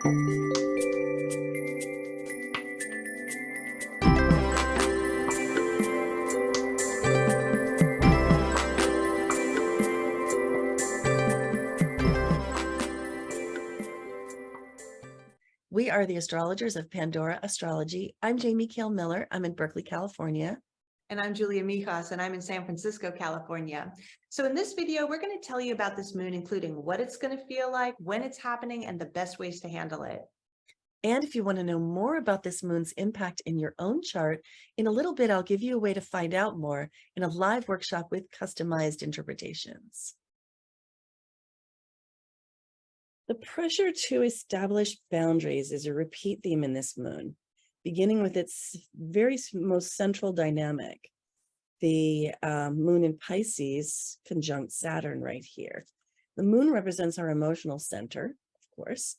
We are the astrologers of Pandora Astrology. I'm Jamie Kale Miller. I'm in Berkeley, California. And I'm Julia Mijas, and I'm in San Francisco, California. So in this video, we're going to tell you about this moon, including what it's going to feel like, when it's happening, and the best ways to handle it. And if you want to know more about this moon's impact in your own chart, in a little bit, I'll give you a way to find out more in a live workshop with customized interpretations. The pressure to establish boundaries is a repeat theme in this moon, beginning with its most central dynamic, the moon in Pisces conjunct Saturn right here. The moon represents our emotional center, of course,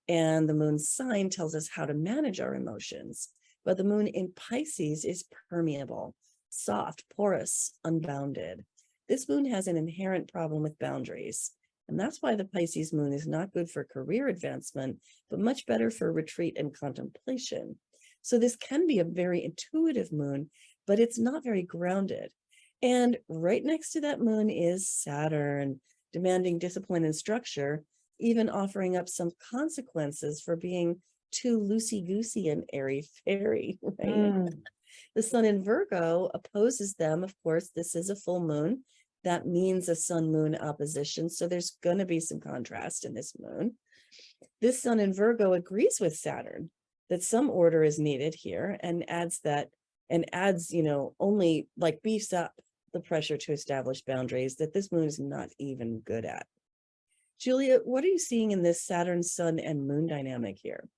and the moon's sign tells us how to manage our emotions. But the moon in Pisces is permeable, soft, porous, unbounded. This moon has an inherent problem with boundaries. And that's why the Pisces moon is not good for career advancement, but much better for retreat and contemplation. So this can be a very intuitive moon, but it's not very grounded. And right next to that moon is Saturn, demanding discipline and structure, even offering up some consequences for being too loosey-goosey and airy-fairy, right? The sun in Virgo opposes them. Of course, this is a full moon. That means a sun-moon opposition. So there's going to be some contrast in this moon. This sun in Virgo agrees with Saturn that some order is needed here and adds, only like beefs up the pressure to establish boundaries that this moon is not even good at. Julia, what are you seeing in this Saturn, sun, and moon dynamic here?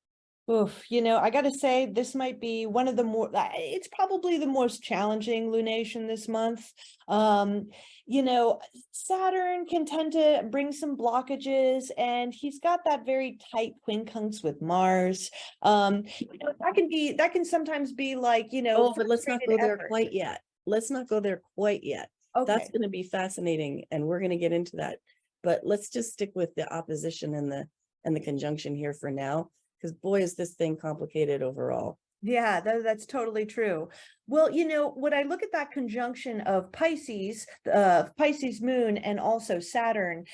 Oof, I got to say, this might be one of the it's probably the most challenging lunation this month. Saturn can tend to bring some blockages, and he's got that very tight quincunx with Mars. That can sometimes be like, Oh, but let's not go there effort. quite yet. Let's not go there quite yet. Okay. That's going to be fascinating, and we're going to get into that. But let's just stick with the opposition and the conjunction here for now, because boy, is this thing complicated overall. Yeah, that's totally true. Well, when I look at that conjunction of Pisces moon, and also Saturn,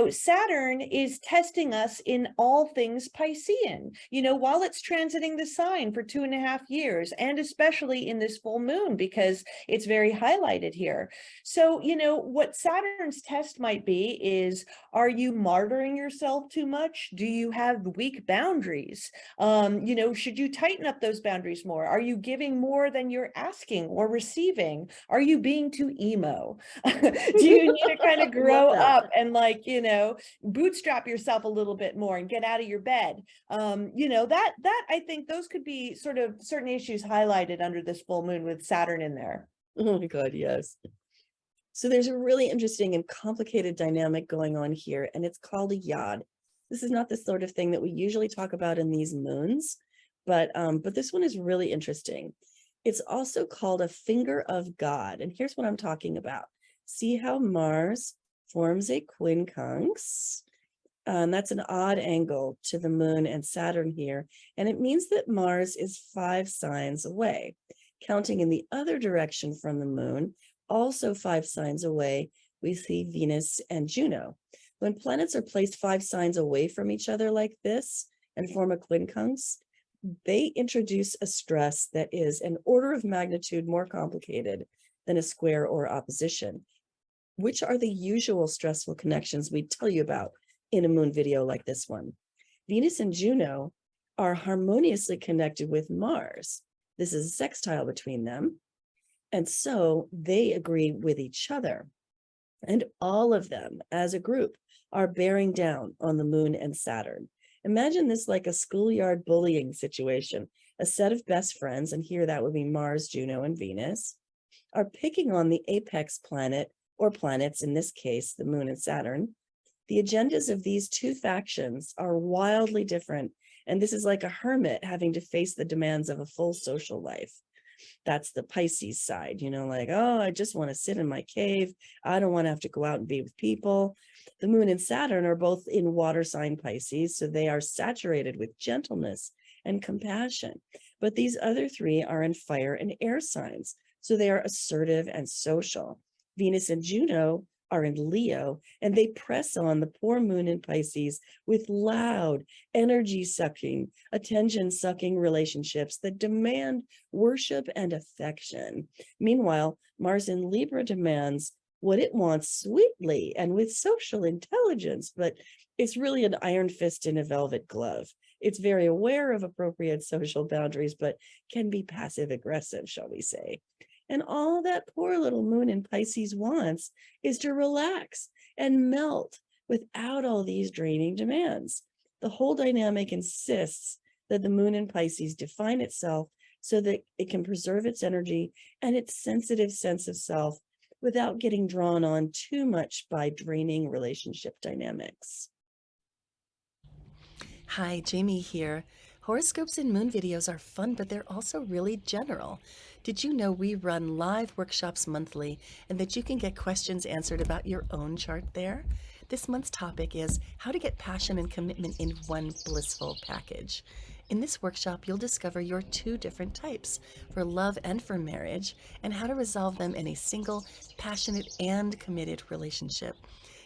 Saturn is testing us in all things Piscean, while it's transiting the sign for 2.5 years, and especially in this full moon, because it's very highlighted here. So, what Saturn's test might be is, are you martyring yourself too much? Do you have weak boundaries? Should you tighten up those boundaries more? Are you giving more than you're asking or receiving? Are you being too emo? Do you need to kind of grow up and bootstrap yourself a little bit more and get out of your bed? That I think those could be sort of certain issues highlighted under this full moon with Saturn in there. Oh my God, yes. So there's a really interesting and complicated dynamic going on here, and it's called a yod. This is not the sort of thing that we usually talk about in these moons, but this one is really interesting. It's also called a finger of God. And here's what I'm talking about. See how Mars forms a quincunx? That's an odd angle to the moon and Saturn here. And it means that Mars is 5 signs away. Counting in the other direction from the moon, also 5 signs away, we see Venus and Juno. When planets are placed 5 signs away from each other like this and form a quincunx, they introduce a stress that is an order of magnitude more complicated than a square or opposition, which are the usual stressful connections we tell you about in a moon video like this one. Venus and Juno are harmoniously connected with Mars. This is a sextile between them. And so they agree with each other. And all of them as a group are bearing down on the moon and Saturn. Imagine this like a schoolyard bullying situation. A set of best friends, and here that would be Mars, Juno, and Venus, are picking on the apex planet, or planets in this case, the moon and Saturn. The agendas of these two factions are wildly different, and this is like a hermit having to face the demands of a full social life. That's the Pisces side, like, oh, I just want to sit in my cave. I don't want to have to go out and be with people. The Moon and Saturn are both in water sign Pisces, so they are saturated with gentleness and compassion. But these other three are in fire and air signs, so they are assertive and social. Venus and Juno are in Leo, and they press on the poor moon in Pisces with loud, energy-sucking, attention-sucking relationships that demand worship and affection. Meanwhile, Mars in Libra demands what it wants sweetly and with social intelligence, but it's really an iron fist in a velvet glove. It's very aware of appropriate social boundaries, but can be passive-aggressive, shall we say. And all that poor little moon in Pisces wants is to relax and melt without all these draining demands. The whole dynamic insists that the moon in Pisces define itself so that it can preserve its energy and its sensitive sense of self without getting drawn on too much by draining relationship dynamics. Hi, Jamie here. Horoscopes and moon videos are fun, but they're also really general. Did you know we run live workshops monthly and that you can get questions answered about your own chart there? This month's topic is how to get passion and commitment in one blissful package. In this workshop, you'll discover your two different types, for love and for marriage, and how to resolve them in a single, passionate, and committed relationship.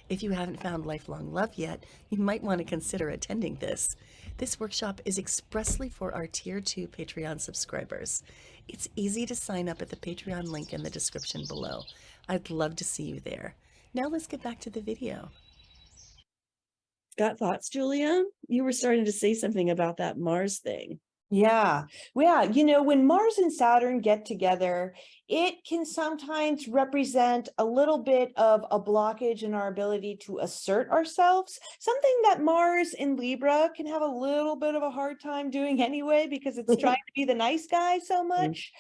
If you haven't found lifelong love yet, you might want to consider attending this. This workshop is expressly for our Tier 2 Patreon subscribers. It's easy to sign up at the Patreon link in the description below. I'd love to see you there. Now let's get back to the video. Got thoughts, Julia? You were starting to say something about that Mars thing. Yeah. When Mars and Saturn get together, it can sometimes represent a little bit of a blockage in our ability to assert ourselves, something that Mars in Libra can have a little bit of a hard time doing anyway, because it's trying to be the nice guy so much.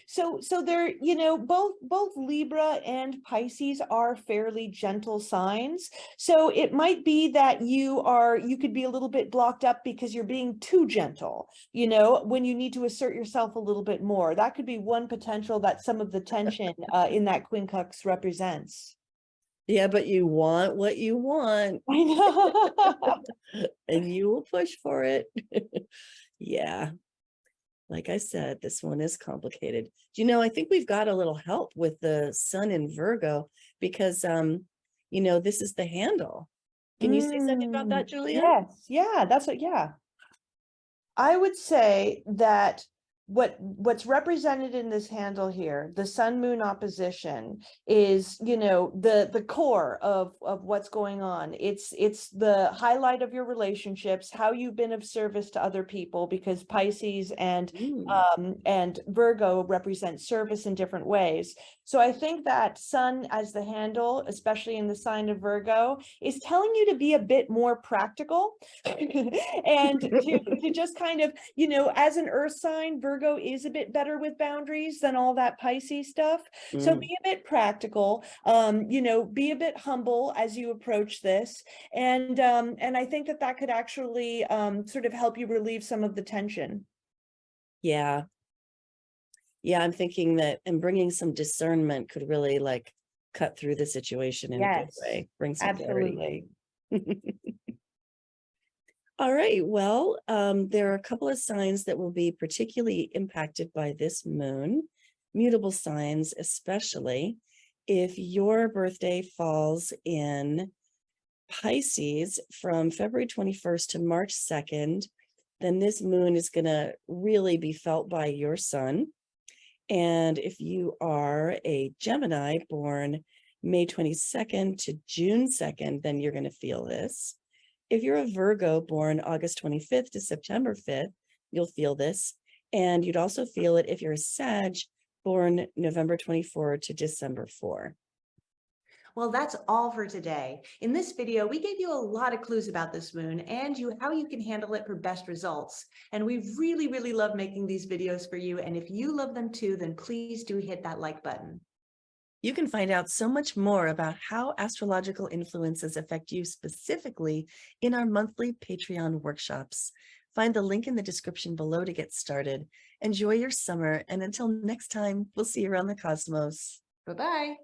So they're, both Libra and Pisces are fairly gentle signs. So it might be that you could be a little bit blocked up because you're being too gentle, when you need to assert yourself a little bit more. That could be one potential that some of the tension in that quincux represents. Yeah, but you want what you want. I know. And you will push for it. Yeah. Like I said, this one is complicated. I think we've got a little help with the sun in Virgo because, this is the handle. Can you say something about that, Julia? Yes. Yeah, yeah. I would say that what's represented in this handle here, the sun moon opposition, is the core of what's going on. It's the highlight of your relationships, how you've been of service to other people, because Pisces and Virgo represent service in different ways. So I think that sun as the handle, especially in the sign of Virgo, is telling you to be a bit more practical and to just kind of, as an earth sign, Virgo is a bit better with boundaries than all that Pisces stuff. So be a bit practical, be a bit humble as you approach this. And I think that could actually sort of help you relieve some of the tension. Yeah. Yeah, I'm thinking that, and bringing some discernment could really cut through the situation in a good way, bring some clarity. All right, well, there are a couple of signs that will be particularly impacted by this moon, mutable signs, especially if your birthday falls in Pisces from February 21st to March 2nd, then this moon is going to really be felt by your sun. And if you are a Gemini born May 22nd to June 2nd, then you're going to feel this. If you're a Virgo born August 25th to September 5th, you'll feel this. And you'd also feel it if you're a Sag born November 24 to December 4. Well, that's all for today. In this video, we gave you a lot of clues about this moon and how you can handle it for best results. And we really, really love making these videos for you. And if you love them too, then please do hit that like button. You can find out so much more about how astrological influences affect you specifically in our monthly Patreon workshops. Find the link in the description below to get started. Enjoy your summer, and until next time, we'll see you around the cosmos. Bye-bye.